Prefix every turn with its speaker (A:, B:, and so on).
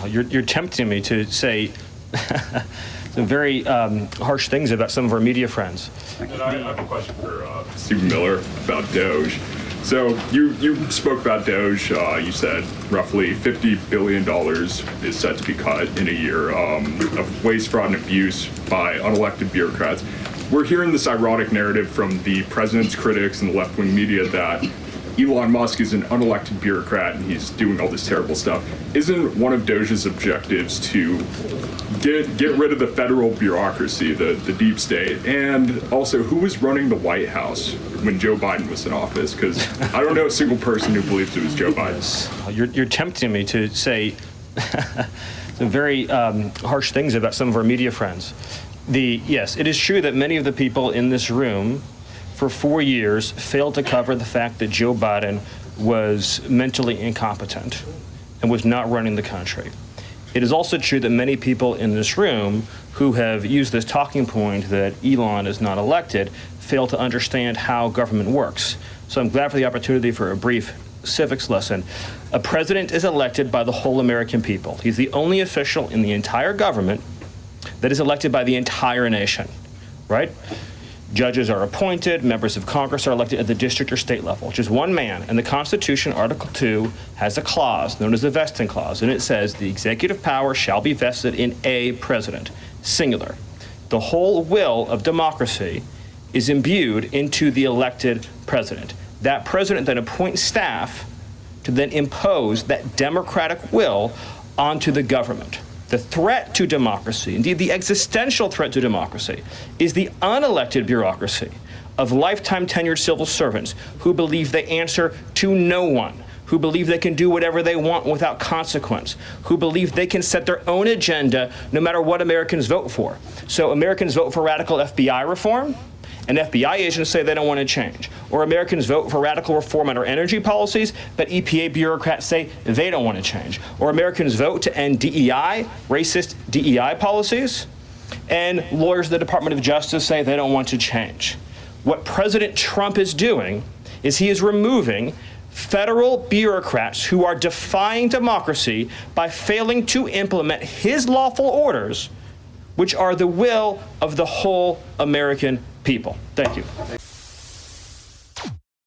A: You're tempting me to say some very harsh things about some of our media friends.
B: And I have a question for Stephen Miller about Doge. So you spoke about Doge. You said roughly $50 billion is set to be cut in a year of waste, fraud, and abuse by unelected bureaucrats. We're hearing this ironic narrative from the president's critics and the left-wing media that Elon Musk is an unelected bureaucrat and he's doing all this terrible stuff. Isn't one of Doge's objectives to get rid of the federal bureaucracy, the deep state? And also, who was running the White House when Joe Biden was in office? Because I don't know a single person who believes it was Joe Biden.
A: You're tempting me to say some very harsh things about some of our media friends. Yes, it is true that many of the people in this room for 4 years failed to cover the fact that Joe Biden was mentally incompetent and was not running the country. It is also true that many people in this room who have used this talking point that Elon is not elected fail to understand how government works. So I'm glad for the opportunity for a brief civics lesson. A president is elected by the whole American people. He's the only official in the entire government that is elected by the entire nation, right? Judges are appointed, members of Congress are elected at the district or state level, just one man. And the Constitution, Article 2, has a clause known as the vesting clause, and it says the executive power shall be vested in a president, singular. The whole will of democracy is imbued into the elected president. That president then appoints staff to then impose that democratic will onto the government. The threat to democracy, indeed the existential threat to democracy, is the unelected bureaucracy of lifetime tenured civil servants who believe they answer to no one, who believe they can do whatever they want without consequence, who believe they can set their own agenda no matter what Americans vote for. So Americans vote for radical FBI reform, and FBI agents say they don't want to change. Or Americans vote for radical reform on our energy policies, but EPA bureaucrats say they don't want to change. Or Americans vote to end DEI, racist DEI policies, and lawyers at the Department of Justice say they don't want to change. What President Trump is doing is he is removing federal bureaucrats who are defying democracy by failing to implement his lawful orders, which are the will of the whole American people. Thank you.